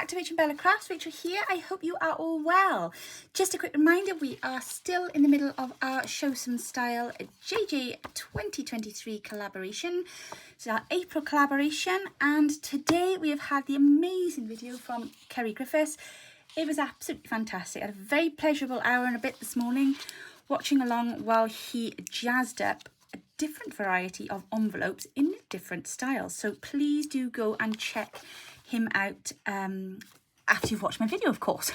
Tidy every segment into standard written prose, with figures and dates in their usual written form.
back to RachandBella Crafts. Rachel here. I hope you are all well. Just a quick reminder, we are still in the middle of our Show Some Style JJ 2023 collaboration. It's our April collaboration, and today we have had the amazing video from Kerry Griffiths. It was absolutely fantastic. I had a very pleasurable hour and a bit this morning watching along while he jazzed up a different variety of envelopes in different styles. So please do go and check him out after you've watched my video, of course.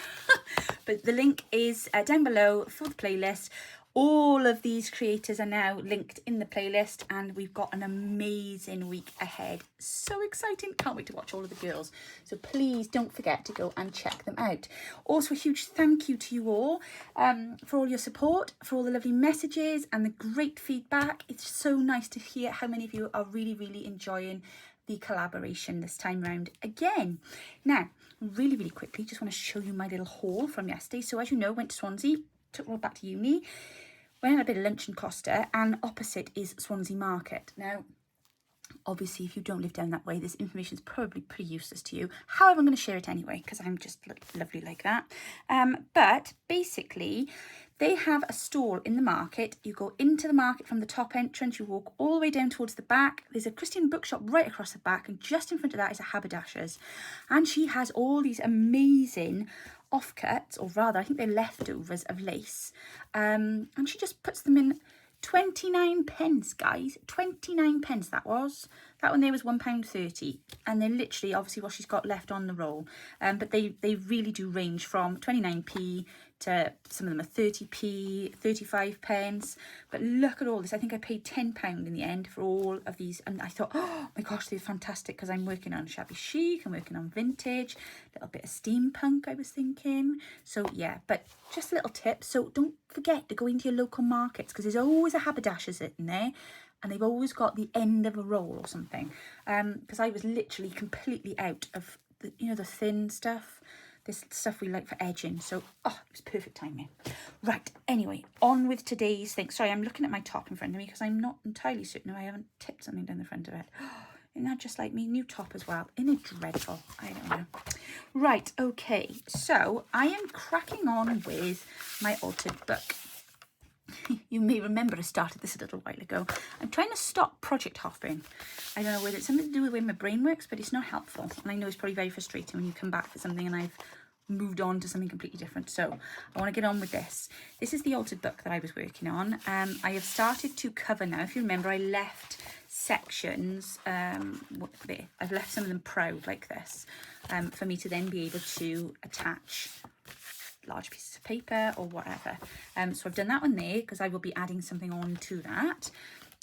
But the link is down below for the playlist. All of these creators are now linked in the playlist, and we've got an amazing week ahead. So exciting. Can't wait to watch all of the girls. So please don't forget to go and check them out. Also, a huge thank you to you all for all your support, for all the lovely messages and the great feedback. It's so nice to hear how many of you are really enjoying the collaboration this time round again. Now, really quickly, just want to show you my little haul from yesterday. So as you know, went to Swansea, took all back to uni, went on a bit of lunch in Costa, and opposite is Swansea Market. Now, obviously, if you don't live down that way, this information is probably pretty useless to you. However, I'm going to share it anyway because I'm just lovely like that. But basically, they have a stall in the market. You go into the market from the top entrance, you walk all the way down towards the back. There's a Christian bookshop right across the back, and just in front of that is a haberdasher's. And she has all these amazing offcuts, or rather, I think they're leftovers of lace. And she just puts them in 29 pence, guys. 29 pence that was. That one there was £1.30. And they're literally, obviously, what she's got left on the roll. But they really do range from 29p to some of them are 30p, 35 pence. But look at all this. I think I paid £10 in the end for all of these. And I thought, oh my gosh, they're fantastic, because I'm working on shabby chic, I'm working on vintage, a little bit of steampunk, I was thinking. So yeah, but just a little tip. So don't forget to go into your local markets, because there's always a haberdasher's in there. And they've always got the end of a roll or something. Because I was literally completely out of, the, you know, the thin stuff. This stuff we like for edging. So, oh, it was perfect timing. Right, anyway, on with today's thing. Sorry, I'm looking at my top in front of me because I'm not entirely certain if I haven't tipped something down the front of it. Isn't that just like me? New top as well. Isn't it dreadful? I don't know. Right, okay. So, I am cracking on with my altered book. You may remember I started this a little while ago. I'm trying to stop project hopping. I don't know whether it's something to do with the way my brain works, but it's not helpful. And I know it's probably very frustrating when you come back for something and I've moved on to something completely different. So I want to get on with this. This is the altered book that I was working on. I have started to cover now. If you remember, I left sections. I've left some of them proud like this for me to then be able to attach large pieces of paper or whatever. So I've done that one there because I will be adding something on to that.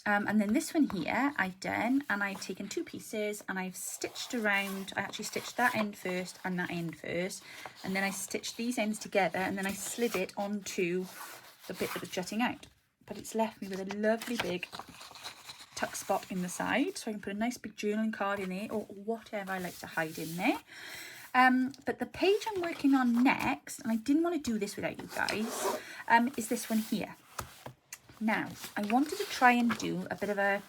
And then this one here I've done, and I've taken two pieces and I've stitched around. I actually stitched that end first and that end first, and then I stitched these ends together, and then I slid it onto the bit that was jutting out. But it's left me with a lovely big tuck spot in the side, so I can put a nice big journaling card in there or whatever I like to hide in there. But the page I'm working on next, and I didn't want to do this without you guys, is this one here. Now, I wanted to try and do a bit of a,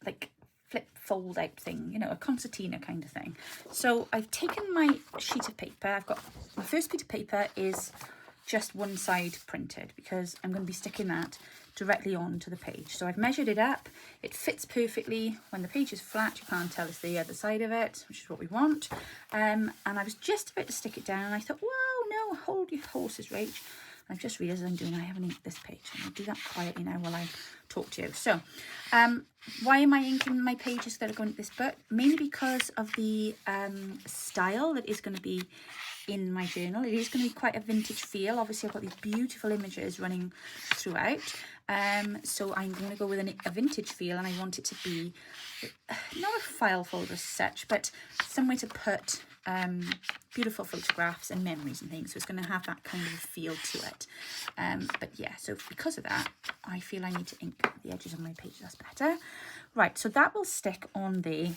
like, flip fold out thing, you know, a concertina kind of thing. So I've taken my sheet of paper. I've got, my first bit of paper is just one side printed, because I'm going to be sticking that directly onto the page. So I've measured it up. It fits perfectly. When the page is flat, you can't tell it's the other side of it, which is what we want. And I was just about to stick it down, and I thought, whoa, no, hold your horses, Rach. And I've just realised I haven't inked this page. I'm going to do that quietly now while I talk to you. So, why am I inking my pages that are going to this book? Mainly because of the style that is going to be in my journal. It is going to be quite a vintage feel. Obviously, I've got these beautiful images running throughout. So I'm going to go with a vintage feel, and I want it to be not a file folder as such, but somewhere to put beautiful photographs and memories and things. So it's going to have that kind of a feel to it. But yeah, so because of that, I feel I need to ink the edges of my page. That's better. Right, so that will stick on there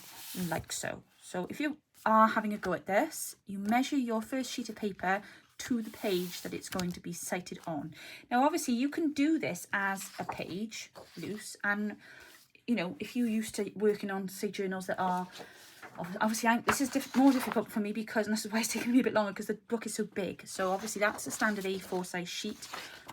like so. So if you are having a go at this, you measure your first sheet of paper to the page that it's going to be sighted on. Now, obviously, you can do this as a page loose, and you know, if you're used to working on, say, journals that are Obviously, this is more difficult for me because, and this is why it's taking me a bit longer, because the book is so big. So obviously that's a standard A4 size sheet.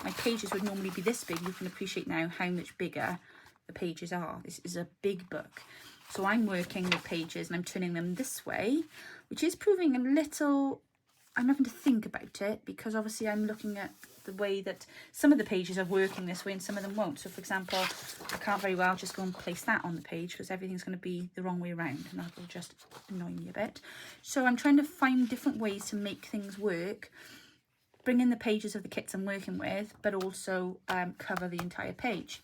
My pages would normally be this big. You can appreciate now how much bigger the pages are. This is a big book. So I'm working with pages and I'm turning them this way, which is proving a little, I'm having to think about it, because obviously I'm looking at the way that some of the pages are working this way and some of them won't. So for example, I can't very well just go and place that on the page because everything's going to be the wrong way around, and that will just annoy me a bit. So I'm trying to find different ways to make things work, bring in the pages of the kits I'm working with, but also cover the entire page.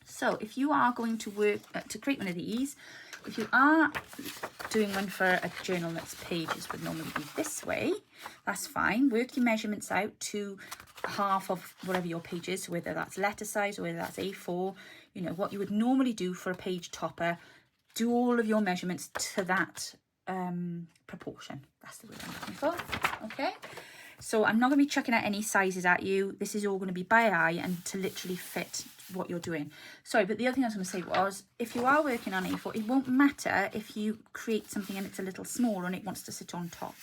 So if you are going to work to create one of these, if you are doing one for a journal that's pages would normally be this way, that's fine. Work your measurements out to half of whatever your page is, whether that's letter size or whether that's A4, you know, what you would normally do for a page topper. Do all of your measurements to that proportion. That's the word I'm looking for. Okay. So I'm not going to be chucking out any sizes at you. This is all going to be by eye and to literally fit what you're doing. Sorry, but the other thing I was going to say was, if you are working on A4, it won't matter if you create something and it's a little smaller and it wants to sit on top.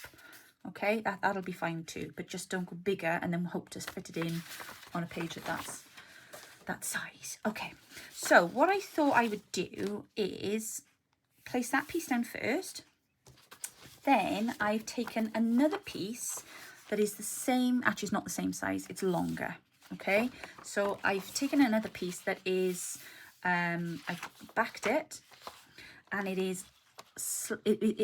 Okay, that'll be fine too, but just don't go bigger and then hope to fit it in on a page that's that size. Okay, so what I thought I would do is place that piece down first. Then I've taken another piece that is the same, actually it's not the same size, it's longer. Okay, so I've taken another piece that is, I've backed it, and it is,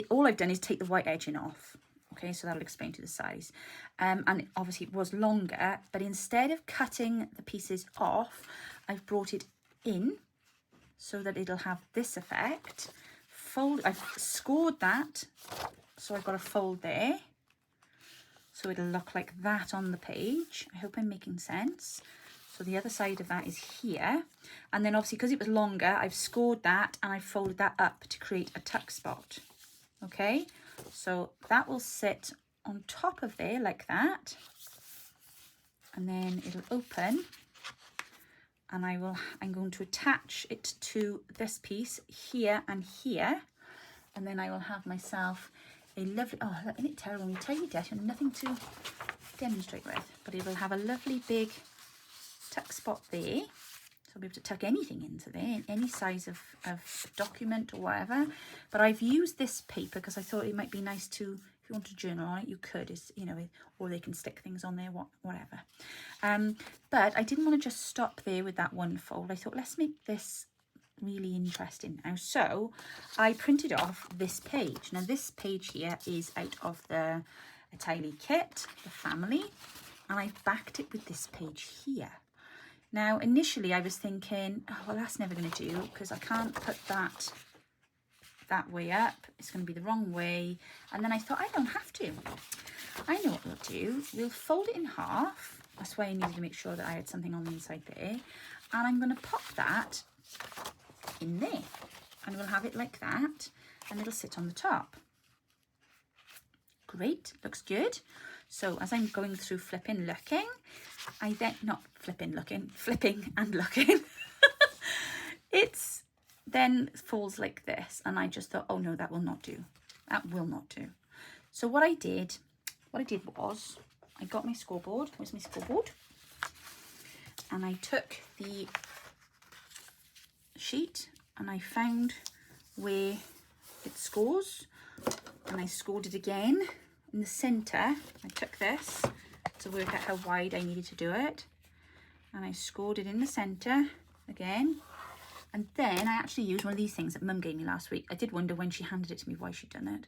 all I've done is take the white edging off. Okay, so that'll explain to the size. And obviously it was longer, but instead of cutting the pieces off, I've brought it in so that it'll have this effect. I've scored that, so I've got a fold there. So it'll look like that on the page. I hope I'm making sense. So the other side of that is here. And then obviously because it was longer, I've scored that and I've folded that up to create a tuck spot. Okay, so that will sit on top of there like that. And then it'll open. And I'm going to attach it to this piece here and here. And then I will have myself a lovely, oh, isn't it terrible when you tie your desk and nothing to demonstrate with, but it will have a lovely big tuck spot there, so I'll be able to tuck anything into there, any size of document or whatever. But I've used this paper because I thought it might be nice to, if you want to journal on it, you could, you know, or they can stick things on there, whatever. But I didn't want to just stop there with that one fold. I thought, let's make this really interesting now. So I printed off this page. Now this page here is out of the Nathalie kit, the family, and I've backed it with this page here. Now initially I was thinking, oh well, that's never going to do because I can't put that way up, it's going to be the wrong way. And then I thought, I don't have to. I know what we'll do. We'll fold it in half. That's why I needed to make sure that I had something on the inside there, and I'm going to pop that in there, and we'll have it like that, and it'll sit on the top. Great, looks good. So as I'm going through flipping, looking, I then, not flipping, looking, flipping and looking, it's then falls like this, and I just thought, oh no, that will not do. That will not do. So what I did was, I got my scoreboard. Where's my scoreboard? And I took the sheet and I found where it scores, and I scored it again in the center. I took this to work out how wide I needed to do it, and I scored it in the center again. And then I actually used one of these things that Mum gave me last week. I did wonder when she handed it to me why she'd done it.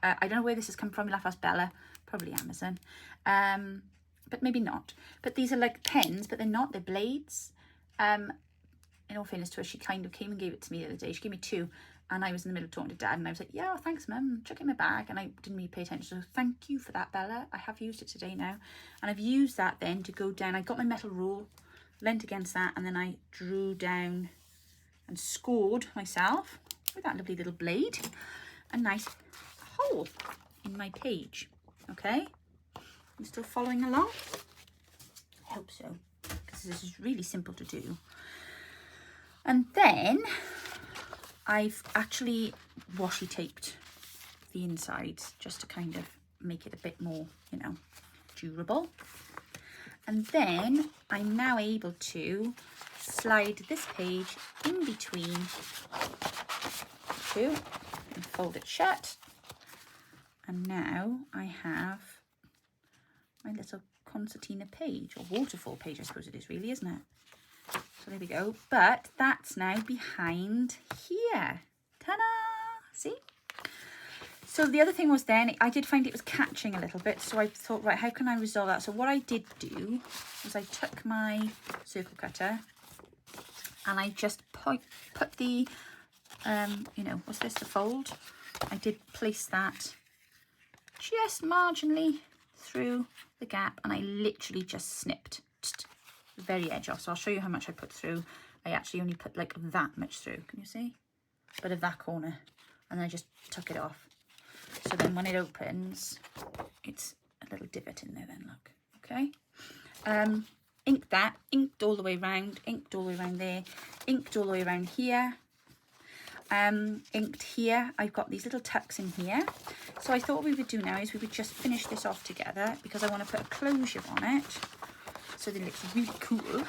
I don't know where this has come from. RachandBella, probably Amazon, but maybe not. But these are like pens, but they're not, they're blades. In all fairness to her, she kind of came and gave it to me the other day. She gave me two, and I was in the middle of talking to Dad, and I was like, yeah, well, thanks Mum, chuck it in my bag, and I didn't really pay attention. So thank you for that, Bella. I have used it today now, and I've used that then to go down. I got my metal rule, leant against that, and then I drew down and scored myself with that lovely little blade a nice hole in my page. Okay, you still following along? I hope so, because this is really simple to do. And then I've actually washi taped the insides just to kind of make it a bit more, you know, durable. And then I'm now able to slide this page in between two and fold it shut. And now I have my little concertina page, or waterfall page, I suppose it is really, isn't it? So there we go. But that's now behind here. Ta-da! See? So the other thing was then, I did find it was catching a little bit. So I thought, right, how can I resolve that? So what I did do was I took my circle cutter and I just put the, you know, what's this, the fold? I did place that just marginally through the gap, and I literally just snipped the very edge off. So I'll show you how much I put through. I actually only put like that much through. Can you see? A bit of that corner, and then I just took it off. So then when it opens, it's a little divot in there then, look. Okay. Inked that, inked all the way around, inked all the way around there, inked all the way around here. Inked here. I've got these little tucks in here. So I thought what we would do now is we would just finish this off together, because I want to put a closure on it so that it looks really cool.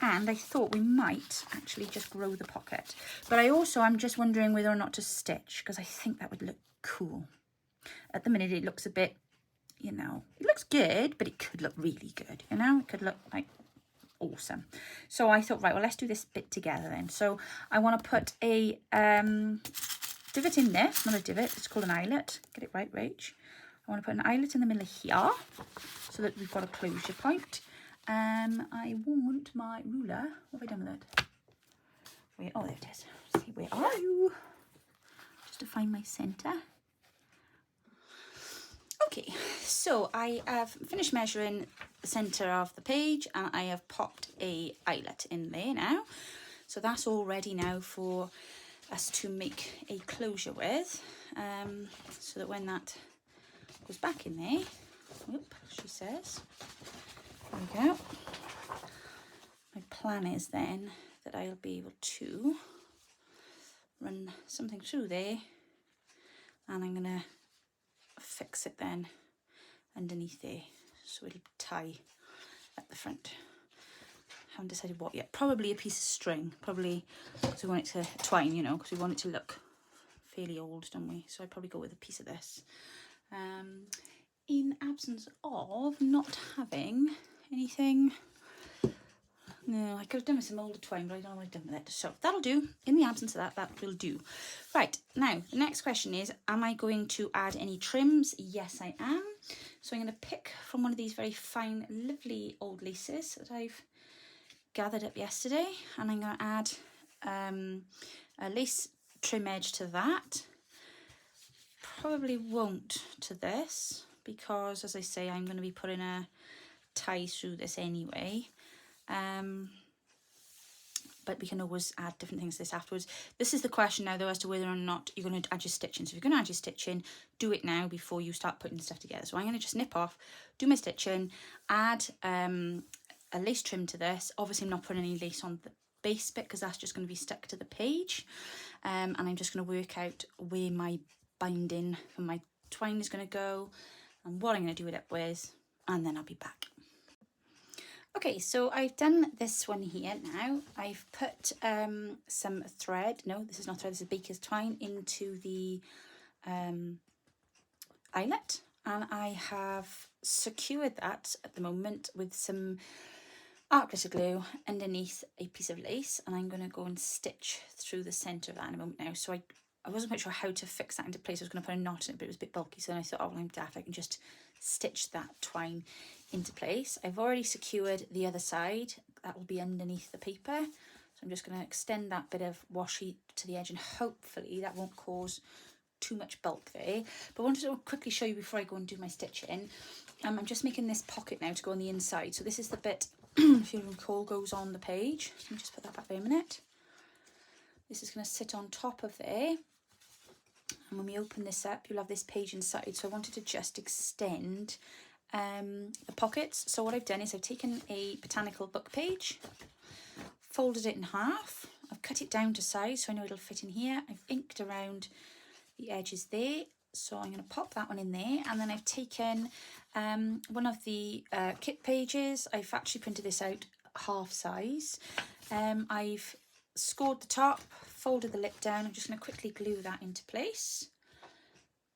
And I thought we might actually just grow the pocket. But I'm just wondering whether or not to stitch, because I think that would look cool. At the minute it looks a bit, you know, it looks good, but it could look really good, you know, it could look like awesome. So I thought, right, well, let's do this bit together then. So I want to put a divot in there, not a divot, it's called an eyelet. Get it right, Rach. I want to put an eyelet in the middle of here so that we've got a closure point. I want my ruler. What have I done with it? Wait, oh, there it is. Let's see, where are you? Just to find my center. Okay, so I have finished measuring the centre of the page, and I have popped a eyelet in there now. So that's all ready now for us to make a closure with, so that when that goes back in there, whoop, she says, there we go. My plan is then that I'll be able to run something through there, and I'm going to fix it then underneath there so it'll tie at the front. Haven't decided what yet. Probably a piece of string, probably, because we want it to twine, you know, because we want it to look fairly old, don't we? So I'd probably go with a piece of this. In absence of not having anything, no, I could have done with some older twine, but I don't know what I've done with it. So that'll do. In the absence of that, that will do. Right, now, the next question is, am I going to add any trims? Yes, I am. So I'm going to pick from one of these very fine, lovely old laces that I've gathered up yesterday. And I'm going to add a lace trim edge to that. Probably won't to this, because, as I say, I'm going to be putting a tie through this anyway. But we can always add different things to this afterwards. This is the question now, though, as to whether or not you're going to add your stitching. So if you're going to add your stitching, do it now before you start putting stuff together. So I'm going to just nip off, do my stitching, add a lace trim to this. Obviously, I'm not putting any lace on the base bit because that's just going to be stuck to the page. And I'm just going to work out where my binding for my twine is going to go and what I'm going to do it up with, and then I'll be back. Okay, so I've done this one here now. I've put some thread, no, this is not thread, this is baker's twine, into the eyelet, and I have secured that at the moment with some art glitter glue underneath a piece of lace, and I'm going to go and stitch through the centre of that in a moment now. So I wasn't quite sure how to fix that into place. I was going to put a knot in it, but it was a bit bulky, so then I thought, oh, well, I'm daft, I can just stitch that twine into place. I've already secured the other side, that will be underneath the paper, so I'm just going to extend that bit of washi to the edge, and hopefully that won't cause too much bulk there. But I wanted to quickly show you before I go and do my stitching. I'm just making this pocket now to go on the inside. So this is the bit, if you recall, goes on the page. Let me just put that back there a minute. This is going to sit on top of there. And when we open this up, you'll have this page inside. So I wanted to just extend the pockets. So what I've done is I've taken a botanical book page, folded it in half. I've I've cut it down to size so I know it'll fit in here. I've inked around the edges there, so I'm going to pop that one in there. And then I've taken one of the kit pages. I've actually printed this out half size. I've scored the top, folded the lip down. I'm just going to quickly glue that into place.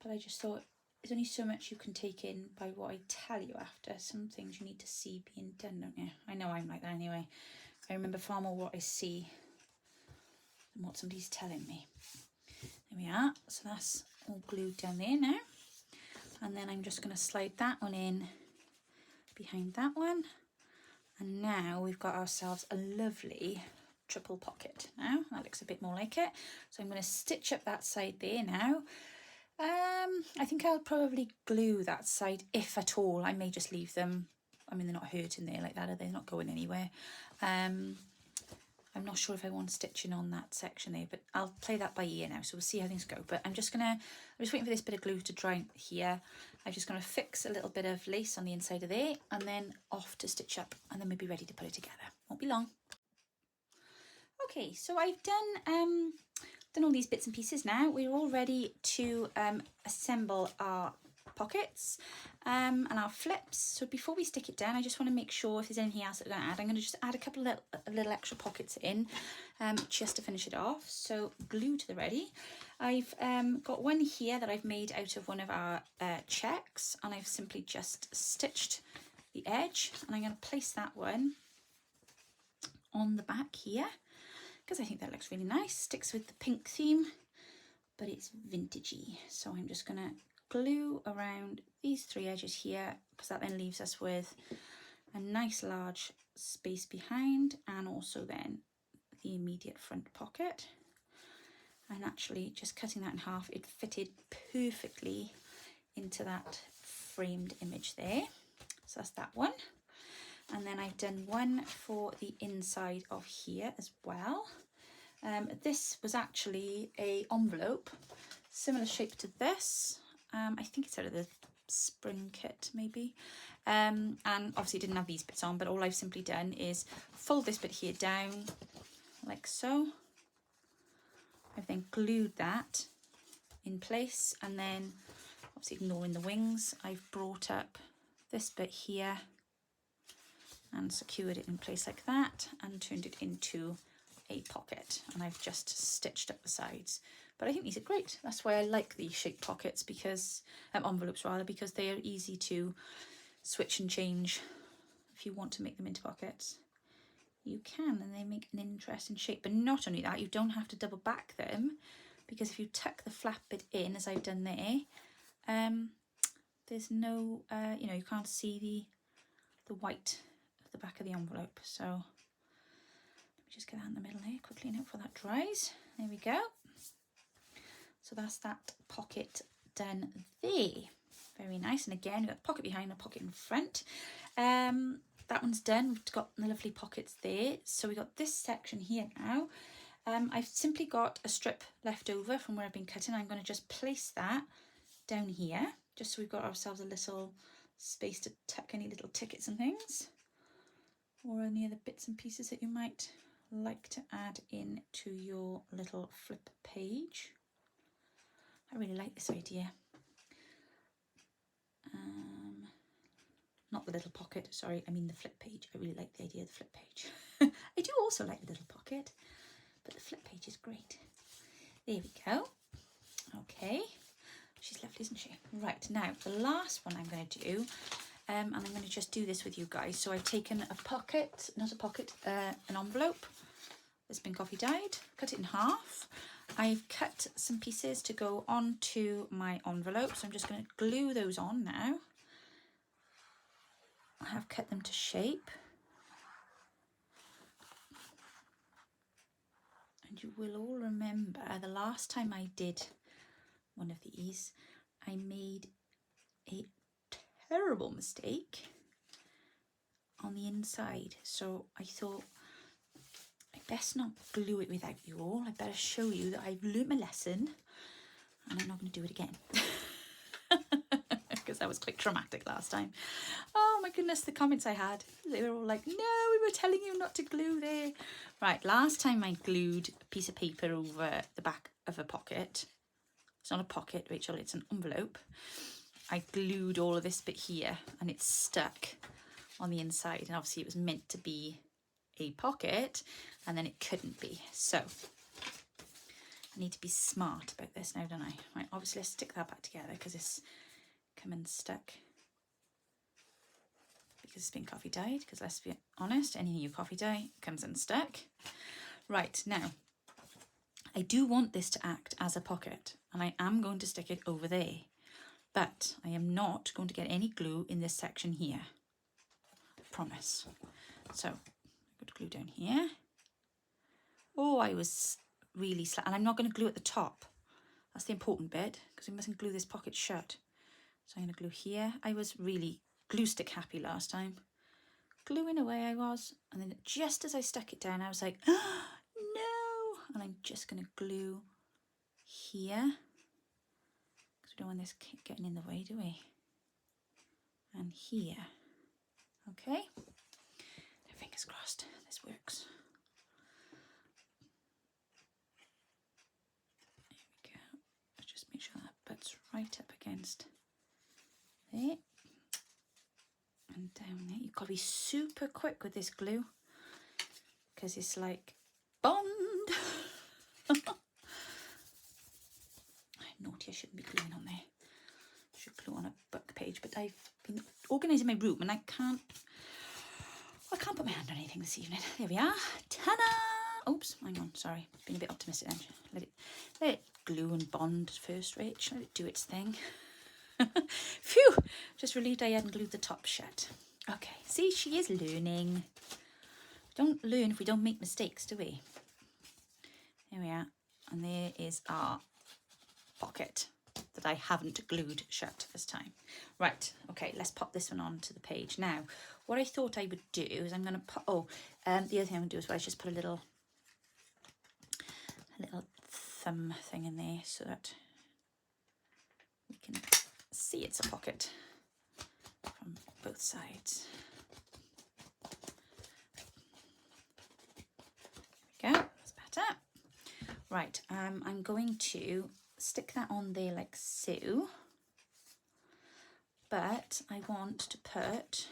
But I just thought there's only so much you can take in by what I tell you after. Some things you need to see being done, don't you? I know I'm like that anyway. I remember far more what I see than what somebody's telling me. There we are. So that's all glued down there now. And then I'm just going to slide that one in behind that one. And now we've got ourselves a lovely triple pocket now. That looks a bit more like it. So I'm going to stitch up that side there now. I think I'll probably glue that side if at all. I may just leave them. I mean, they're not hurting there like that, are they? They're not going anywhere. I'm not sure if I want stitching on that section there, but I'll play that by ear now, so we'll see how things go. But I'm just waiting for this bit of glue to dry here. I'm just going to fix a little bit of lace on the inside of there, and then off to stitch up, and then we'll be ready to put it together. Won't be long. Okay, so I've done all these bits and pieces now. We're all ready to assemble our pockets and our flips. So before we stick it down, I just want to make sure if there's anything else that we're going to add. I'm going to just add a couple of little extra pockets in just to finish it off. So glue to the ready. I've got one here that I've made out of one of our checks, and I've simply just stitched the edge, and I'm going to place that one on the back here, because I think that looks really nice. Sticks with the pink theme, but it's vintagey. So I'm just going to glue around these three edges here, because that then leaves us with a nice large space behind, and also then the immediate front pocket. And actually just cutting that in half, it fitted perfectly into that framed image there. So that's that one. And then I've done one for the inside of here as well. This was actually a envelope, similar shape to this. I think it's out of the spring kit maybe. And obviously didn't have these bits on, but all I've simply done is fold this bit here down like so. I've then glued that in place, and then obviously ignoring the wings, I've brought up this bit here and secured it in place like that and turned it into a pocket, and I've just stitched up the sides. But I think these are great. That's why I like these shaped pockets, because envelopes rather, because they are easy to switch and change. If you want to make them into pockets, you can, and they make an interesting shape. But not only that, you don't have to double back them, because if you tuck the flap bit in as I've done there, there's no you know, you can't see the white of the back of the envelope. So let me just get that in the middle here quickly now before that dries. There we go. So that's that pocket done there. Very nice. And again, we've got a pocket behind, a pocket in front. That one's done. We've got the lovely pockets there. So we've got this section here now. I've simply got a strip left over from where I've been cutting. I'm going to just place that down here, just so we've got ourselves a little space to tuck any little tickets and things, or any other bits and pieces that you might like to add in to your little flip page. I really like this idea. Not the little pocket, sorry, I mean the flip page. I really like the idea of the flip page. I do also like the little pocket, but the flip page is great. There we go. Okay, she's lovely, isn't she? Right, now the last one I'm going to do, and I'm going to just do this with you guys. So I've taken a pocket, not a pocket, an envelope that's been coffee dyed, cut it in half. I've cut some pieces to go onto my envelope, so I'm just going to glue those on now. I have cut them to shape, and you will all remember the last time I did one of these, I made a terrible mistake on the inside. So I thought I best not glue it without you all. I better show you that I've learnt my lesson, and I'm not going to do it again. Because that was quite traumatic last time. Oh my goodness, the comments I had. They were all like, no, we were telling you not to glue there. Right, last time I glued a piece of paper over the back of a pocket. It's not a pocket, Rachel, it's an envelope. I glued all of this bit here and it's stuck on the inside. And obviously it was meant to be a pocket and then it couldn't be. So I need to be smart about this now, don't I? Right, obviously let's stick that back together because it's coming stuck. Because it's been coffee dyed, because let's be honest, any new coffee dye comes unstuck. Right, now, I do want this to act as a pocket and I am going to stick it over there, but I am not going to get any glue in this section here. I promise. So, I'm going to glue down here. Oh, I was really slack, and I'm not going to glue at the top. That's the important bit, because we mustn't glue this pocket shut. So I'm going to glue here. I was really glue stick happy last time. Gluing away I was, and then just as I stuck it down, I was like, oh, no! And I'm just going to glue here, because we don't want this getting in the way, do we? And here. Okay. Fingers crossed, this works. Just make sure that butts right up against there and down there. You've got to be super quick with this glue because it's like Bond. I'm naughty, I shouldn't be gluing on there. I should glue on a book page, but I've been organising my room and I can't put my hand on anything this evening. There we are. Ta-da! Oops, hang on, sorry. Been a bit optimistic then. Let it glue and bond first, Rach. Let it do its thing. Phew! Just relieved I hadn't glued the top shut. Okay, see, she is learning. We don't learn if we don't make mistakes, do we? There we are. And there is our pocket that I haven't glued shut this time. Right, okay, let's pop this one onto the page. Now, what I thought I would do is I'm going to put, the other thing I'm going to do is I just put a little thumb thing in there so that we can see it's a pocket from both sides. There we go, that's better. Right, I'm going to stick that on there like so, but I want to put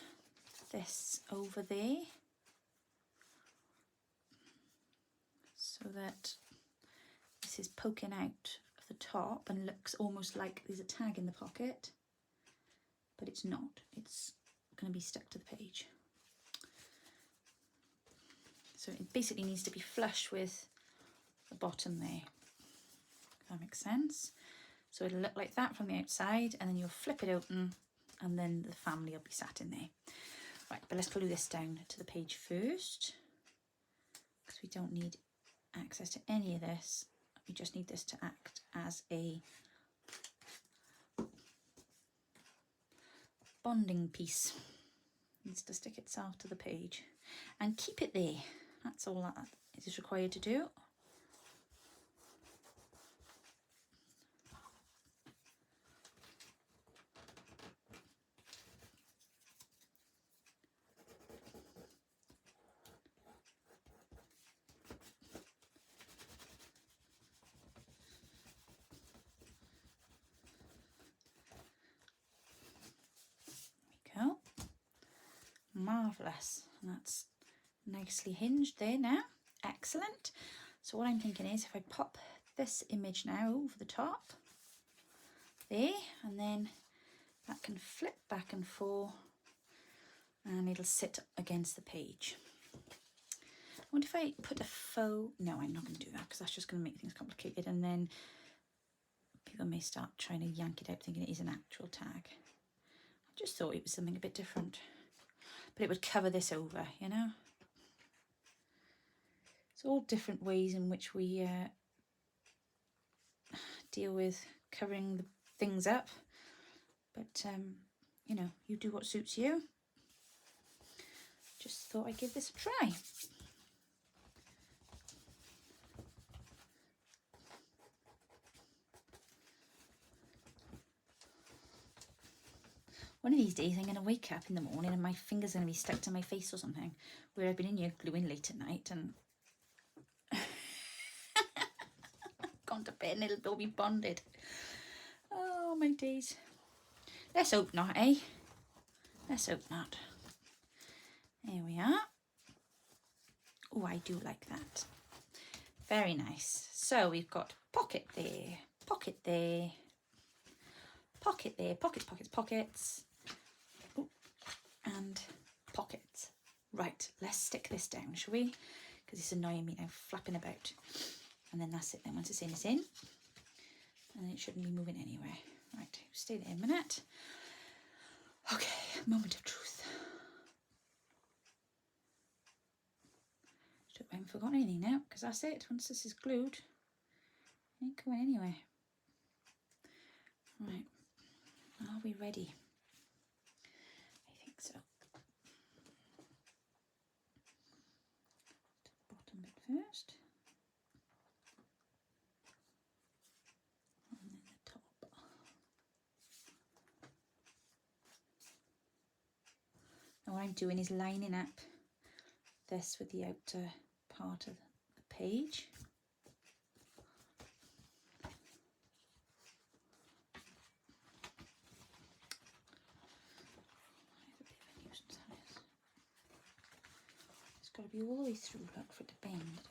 this over there so that this is poking out of the top and looks almost like there's a tag in the pocket, but it's not. It's going to be stuck to the page. So it basically needs to be flush with the bottom there, if that makes sense. So it'll look like that from the outside, and then you'll flip it open and then the family will be sat in there. Right, but let's glue this down to the page first because we don't need access to any of this. We just need this to act as a bonding piece. It needs to stick itself to the page and keep it there. That's all that is required to do. Marvellous, and that's nicely hinged there now. Excellent. So what I'm thinking is if I pop this image now over the top there, and then that can flip back and forth and it'll sit against the page. I wonder if I put a faux, no, I'm not going to do that because that's just going to make things complicated, and then people may start trying to yank it out thinking it is an actual tag. I just thought it was something a bit different. But it would cover this over, you know. It's all different ways in which we deal with covering the things up. But, you know, you do what suits you. Just thought I'd give this a try. One of these days I'm going to wake up in the morning and my finger's going to be stuck to my face or something, where I've been in here gluing late at night and gone to bed and it'll all be bonded. Oh, my days. Let's hope not, eh? Let's hope not. There we are. Oh, I do like that. Very nice. So we've got pocket there, pocket there, pocket there, pockets, pockets, pockets. Ooh, and pockets. Right, let's stick this down, shall we? Because it's annoying me now, flapping about. And then that's it then. Once it's in, it's in. And it shouldn't be moving anywhere. Right, stay there a minute. Okay, moment of truth. Hope I haven't forgotten anything now, because that's it. Once this is glued, it ain't going anywhere. Right, are we ready? I think so. The bottom bit first. And then the top. Now what I'm doing is lining up this with the outer part of the page. It's got to be all the way through, look, for it to bend.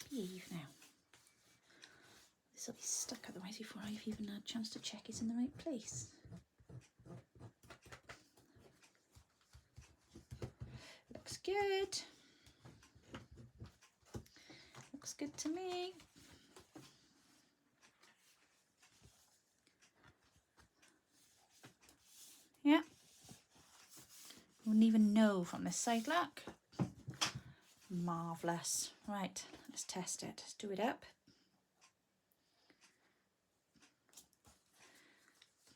Behave now. This will be stuck otherwise before I've even had a chance to check it's in the right place. Looks good. Looks good to me. Yeah. Wouldn't even know from this side, look. Marvellous. Right, let's test it. Let's do it up.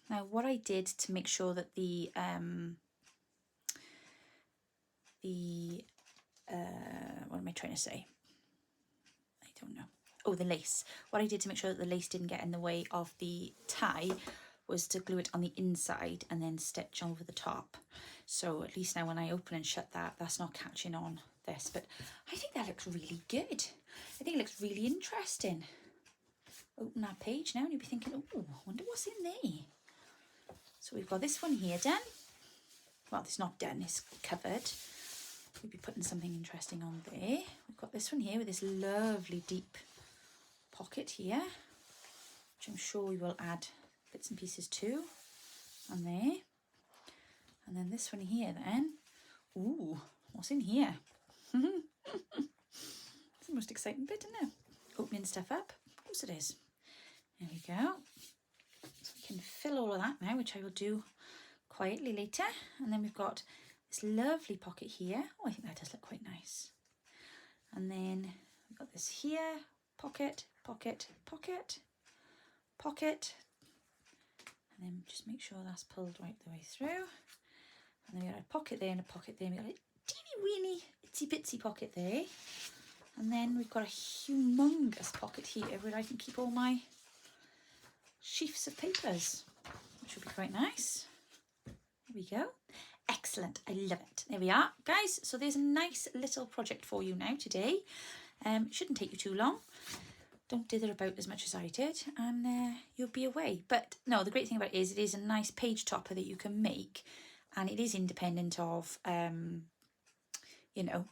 Now what I did to make sure that the what am I trying to say? I don't know. Oh, the lace. What I did to make sure that the lace didn't get in the way of the tie was to glue it on the inside and then stitch over the top. So at least now when I open and shut that, that's not catching on this. But I think that looks really good. I think it looks really interesting. Open that page now and you'll be thinking, oh, I wonder what's in there. So we've got this one here done. Well, it's not done, it's covered. We'll be putting something interesting on there. We've got this one here with this lovely deep pocket here, which I'm sure we will add bits and pieces to on there. And then this one here then. Ooh, what's in here? It's the most exciting bit, isn't it? Opening stuff up. Of course it is. There we go. So we can fill all of that now, which I will do quietly later. And then we've got this lovely pocket here. Oh, I think that does look quite nice. And then we've got this here. Pocket, pocket, pocket, pocket. And then just make sure that's pulled right the way through. And then we got a pocket there and a pocket there. And we got a teeny weeny itsy bitsy pocket there. And then we've got a humongous pocket here where I can keep all my sheafs of papers, which will be quite nice. There we go. Excellent. I love it. There we are, guys. So there's a nice little project for you now today. Shouldn't take you too long. Don't dither about as much as I did, and you'll be away. But no, the great thing about it is a nice page topper that you can make, and it is independent of, you know,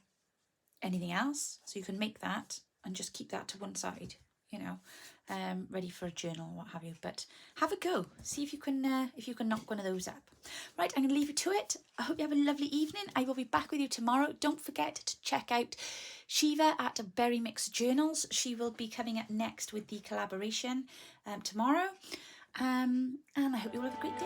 anything else. So you can make that and just keep that to one side, you know, ready for a journal or what have you. But have a go. See if you can knock one of those up. Right, I'm going to leave you to it. I hope you have a lovely evening. I will be back with you tomorrow. Don't forget to check out Shiva at Berry Mix Journals. She will be coming up next with the collaboration tomorrow. And I hope you all have a great day.